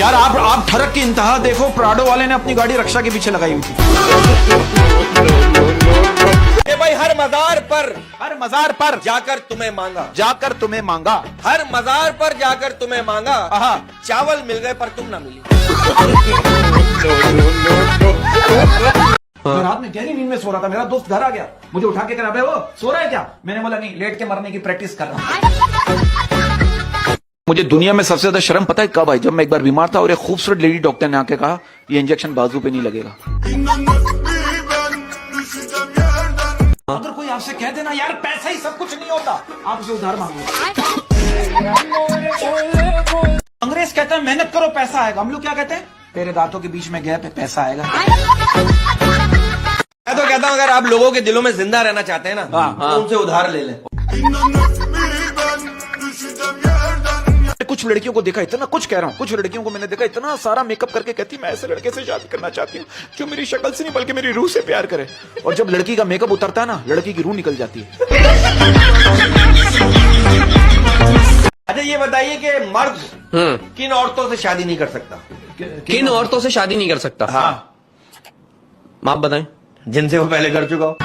यार आप फर्क की इंतहा देखो, प्राडो वाले ने अपनी गाड़ी रक्षा के पीछे लगाई हुई थी। भाई हर मजार पर जाकर तुम्हें मांगा, हर मजार पर जाकर तुम्हें मांगा, चावल मिल गए पर तुम ना मिली। मैं रात में गहरी नींद में सो रहा था, मेरा दोस्त घर आ गया, मुझे उठा के कहा बे वो सो रहा है क्या? मैंने बोला नहीं, लेट के मरने की प्रैक्टिस कर रहा हूं। मुझे दुनिया में सबसे ज्यादा शर्म पता है कब आई? जब मैं एक बार बीमार था और एक खूबसूरत लेडी डॉक्टर ने आके कहा ये इंजेक्शन बाजू पे नहीं लगेगा। अगर कोई आपसे कह देना यार पैसा ही सब कुछ नहीं होता, आप उसे उधार मांगो। अंग्रेज कहता है मेहनत करो पैसा आएगा, हम लोग क्या कहते हैं? तेरे दांतों के बीच में गैप है, पैसा आएगा। मैं तो कहता हूँ अगर आप लोगों के दिलों में जिंदा रहना चाहते हैं ना, तो उनसे उधार ले लें। कुछ लड़कियों को देखा, इतना कुछ कह रहा हूँ, कुछ लड़कियों को मैंने देखा इतना सारा मेकअप करके कहती मैं ऐसे लड़के से शादी करना चाहती हूँ जो मेरी शक्ल से नहीं बल्कि मेरी रूह से प्यार करे। और जब लड़की का मेकअप उतरता है ना, लड़की की रूह निकल जाती है। अच्छा ये बताइए कि मर्द किन औरतों से शादी नहीं कर सकता? किन औरतों से शादी नहीं कर सकता? हाँ आप बताएं। जिनसे वो पहले कर चुका हो।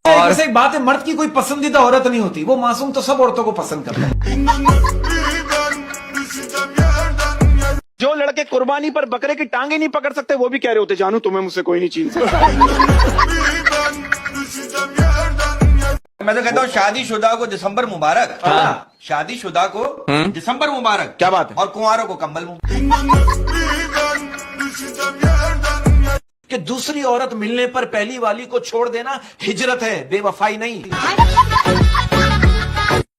और वैसे एक बात है, मर्द की कोई पसंदीदा औरत नहीं होती, वो मासूम तो सब औरतों को पसंद करता है। जो लड़के कुर्बानी पर बकरे की टांगे नहीं पकड़ सकते वो भी कह रहे होते जानू तुम्हें मुझसे कोई नहीं छीन सकता। मैं तो कहता हूँ शादीशुदा को दिसंबर मुबारक। शादीशुदा को दिसंबर मुबारक। क्या बात है? और कुंवारों को कंबल मुबारक। कि दूसरी औरत मिलने पर पहली वाली को छोड़ देना हिजरत है, बेवफाई नहीं।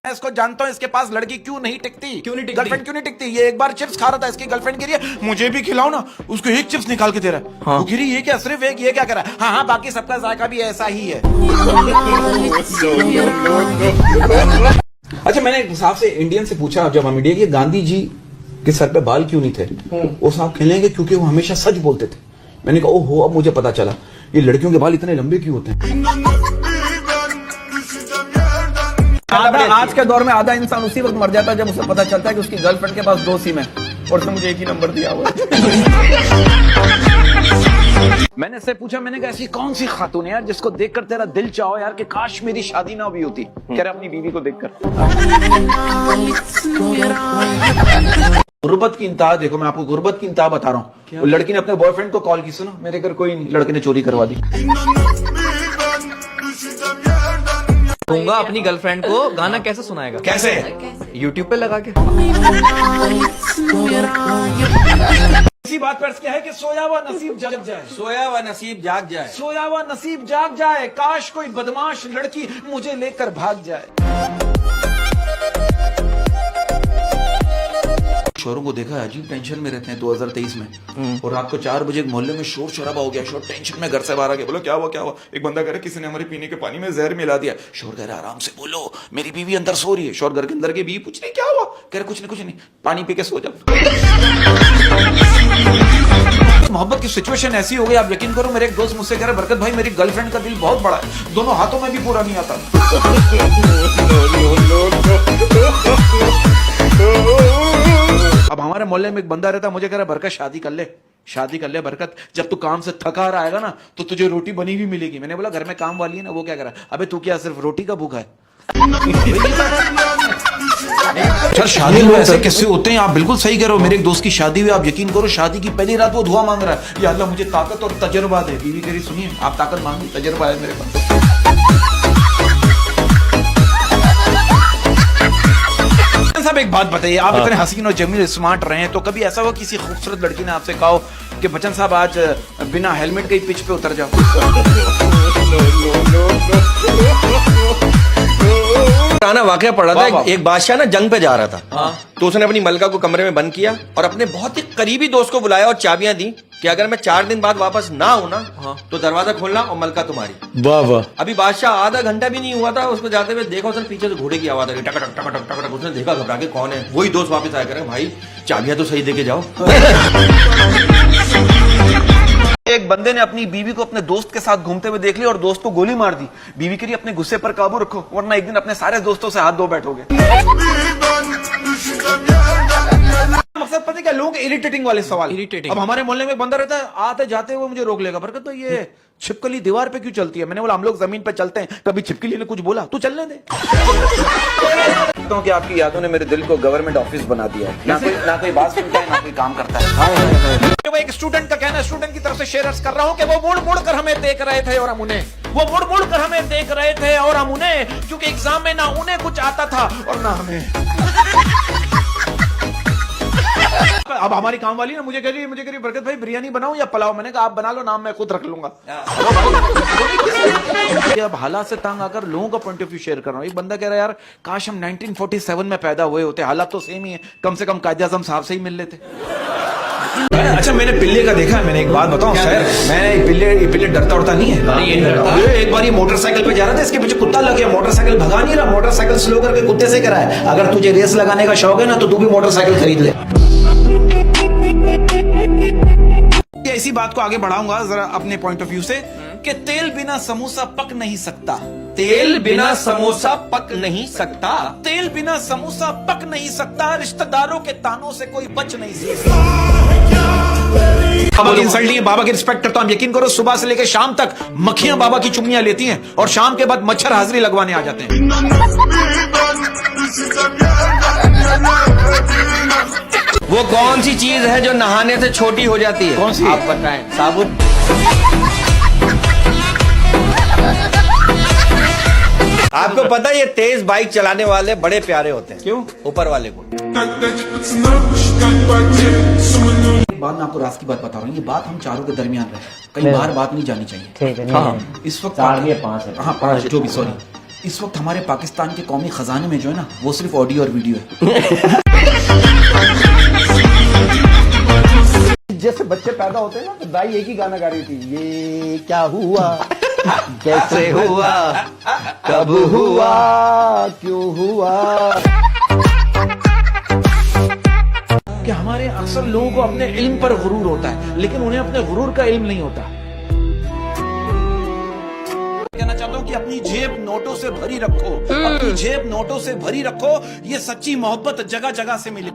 मैं इसको जानता हूँ, इसके पास लड़की क्यों नहीं टिकती, गर्लफ्रेंड क्यों नहीं टिकती। ये एक बार चिप्स खा रहा था, इसकी गर्लफ्रेंड कह रही है मुझे भी खिलाओ ना, उसको एक चिप्स निकाल के दे रहा है। वो कह रही ये क्या सिर्फ एक, ये क्या कर रहा है? हाँ बाकी सबका जायका भी ऐसा ही है। अच्छा मैंने एक साहब से, इंडियन से पूछा जब हम इंडिया के, गांधी जी के सर पे बाल क्यों नहीं थे? वो साहब कहलेंगे क्योंकि वो हमेशा सच बोलते थे। मैंने कहा ओहो अब मुझे पता चला ये लड़कियों के बाल इतने लंबे क्यों होते हैं। आज के दौर में आधा इंसान उसी वक्त मर जाता है जब उसे पता चलता है कि उसकी गर्लफ्रेंड के पास 2 सिम है और उसने मुझे एक ही नंबर दिया हुआ है। मैंने इससे पूछा, मैंने कहा ऐसी कौन सी खातून है यार जिसको देखकर तेरा दिल चाहो यार कि काश मेरी शादी ना भी होती? कह रहा अपनी बीवी को देखकर। गुर्बत की इंतहा देखो, मैं आपको गुर्बत की इंतहा बता रहा हूँ। लड़की ने अपने बॉयफ्रेंड को कॉल की, सुनो मेरे घर कोई नहीं, लड़के ने चोरी करवा दी। दूंगा अपनी गर्लफ्रेंड को गाना कैसे सुनाएगा? कैसे? यूट्यूब पे लगा के। इसी बात पर क्या है कि सोया हुआ नसीब जाग जाए, सोया हुआ नसीब जाग जाए, सोया हुआ नसीब जाग जाए, काश कोई बदमाश लड़की मुझे लेकर भाग जाए। शोरों को देखा है अजीब टेंशन में रहते हैं 2023 में, और रात को 4 बजे मोहल्ले में शोर शराबा हो गया। शोर टेंशन में घर से बाहर आ गया, बोलो क्या हुआ क्या हुआ? एक बंदा कह रहा है किसी ने हमारे पीने के पानी में जहर मिला दिया। शोर कह रहा आराम से बोलो मेरी बीवी अंदर सो रही है। शोर घर के अंदर के बीवी पूछ रही क्या हुआ? कह रहे कुछ नहीं पानी पी के सो जाओ। मोहब्बत की सिचुएशन ऐसी हो गई, आप यकीन करो मेरे एक दोस्त मुझसे कह रहे बरकत भाई मेरी गर्लफ्रेंड का दिल बहुत बड़ा है, दोनों हाथों में भी पूरा नहीं आता। अब हमारे मोहल्ले में एक बंदा रहता, मुझे कह रहा बरकत शादी कर ले बरकत, जब तू काम से थका रहा आएगा ना तो तुझे रोटी बनी हुई मिलेगी। मैंने बोला घर में काम वाली है ना, वो क्या कर रहा है? अबे तू क्या सिर्फ रोटी का भूखा है? सर शादी में ऐसे किस्से होते हैं, आप बिल्कुल सही कह रहे हो। मेरे एक दोस्त की शादी हुई, आप यकीन करो शादी की पहली रात वो दुआ मांग रहा है, या अल्लाह मुझे ताकत और तजर्बा दे। बीवी कह रही सुनिए आप ताकत मांगी, तजर्बा है मेरे पास। साहब एक बात बताइए, आप इतने हसीन और जमील स्मार्ट रहे हैं, तो कभी ऐसा हुआ किसी खूबसूरत लड़की ने आपसे कहा कि बच्चन साहब आज बिना हेलमेट के ही पिच पे उतर जाओ? पुराना वाकया पड़ा था। एक बादशाह ना जंग पे जा रहा था, तो उसने अपनी मलका को कमरे में बंद किया और अपने बहुत ही करीबी दोस्त को बुलाया और चाबियां दी कि अगर मैं 4 दिन बाद वापस ना हूं ना तो दरवाजा खोलना और मलका तुम्हारी। वाह वाह। अभी बादशाह आधा घंटा भी नहीं हुआ था, उसको जाते हुए देखा, उसने पीछे से घोड़े की आवाज आ गई, टकटक टकटक टकटक। उसने देखा, घबरा के कौन है? वही दोस्त वापस आया, करे भाई चाबियां तो सही देके जाओ। एक बंदे ने अपनी बीवी को अपने दोस्त के साथ घूमते हुए देख लिया और दोस्त को गोली मार दी। बीवी के लिए अपने गुस्से पर काबू रखो वरना एक दिन अपने सारे दोस्तों से हाथ धो बैठोगे। साथ पता है क्या, लोग इरिटेटिंग वाले सवाल। Irritating। अब हमारे मोहल्ले में एक बंदा रहता है, आते जाते हुए मुझे रोक लेगा, बरकत तो ये छिपकली दीवार पे क्यों चलती है? मैंने बोला हम लोग जमीन पे चलते हैं, कभी छिपकली ने कुछ बोला? तू चलने दे। कि आपकी यादों ने मेरे दिल को गवर्नमेंट ऑफिस बना दिया है, ना कोई बात सुनता है, ना कोई काम करता है। वो एक स्टूडेंट का कहना है, स्टूडेंट की तरफ से शेयर कर रहा हूं कि वो मुड़ मुड़ कर हमें देख रहे थे और हम उन्हें, वो मुड़ मुड़ कर हमें देख रहे थे और हम उन्हें, क्योंकि एग्जाम में ना उन्हें कुछ आता था और ना हमें। अब हमारी काम वाली ना मुझे कह रही है बरकत भाई बिरयानी बनाऊं या पुलाव? मैंने कहा आप बना लो, नाम मैं खुद रख लूंगा। अब हालात से तंग आकर लोगों का पॉइंट ऑफ व्यू शेयर कर रहा हूं। एक बंदा कह रहा है यार काश हम 1947 में पैदा हुए होते, हालात तो सेम ही है, कम से कम कायदे आज़म साहब से ही मिल लेते। अच्छा मैंने पिल्ले का देखा है, मैंने एक बात बताऊं सर, मैं ये पिल्ले डरता उड़ता नहीं है। एक बार ये मोटरसाइकिल पे जा रहा था, इसके पीछे कुत्ता लग गया, मोटरसाइकिल भगा नहीं रहा, मोटरसाइकिल स्लो करके कुत्ते से करा है। अगर तुझे रेस लगाने का शौक है ना तो तू भी मोटरसाइकिल खरीद ले। इसी बात को आगे बढ़ाऊंगा जरा अपने पॉइंट ऑफ व्यू से कि तेल बिना समोसा पक नहीं सकता। तेल बिना समोसा पक नहीं सकता। तेल बिना समोसा पक नहीं सकता। रिश्तेदारों के तानों से कोई बच नहीं सकता। बाबा की इंसल्ट नहीं है, बाबा की रिस्पेक्ट करता हूं। यकीन करो सुबह से लेकर शाम तक मक्खियां बाबा की चुम्मियां लेती हैं और शाम के बाद मच्छर हाजिरी लगवाने आ जाते हैं। वो कौन सी चीज है जो नहाने से छोटी हो जाती है? कौन सी? आप बताएं। साबुन। आपको पता है ये तेज बाइक चलाने वाले बड़े प्यारे होते हैं। क्यों? ऊपर वाले को। एक बात मैं आपको राज की बात बता रहा हूँ, ये बात हम चारों के दरमियान रहे, कई बार बात नहीं जानी चाहिए। ठीक है, हाँ, नहीं, इस वक्त 4 या 5 है। हाँ 5 जो भी, सॉरी। इस वक्त हमारे पाकिस्तान के कौमी खजाने में जो है ना वो सिर्फ ऑडियो और वीडियो है। जैसे बच्चे पैदा होते हैं ना तो दाई एक ही गाना गा रही थी, ये क्या हुआ, कैसे हुआ, कब हुआ, क्यों हुआ। कि हमारे अक्सर लोगों को अपने इल्म पर गुरूर होता है, लेकिन उन्हें अपने गुरूर का इल्म नहीं होता। कहना चाहता हूँ कि अपनी जेब नोटों से भरी रखो, अपनी जेब नोटों से भरी रखो, ये सच्ची मोहब्बत जगह जगह से मिले।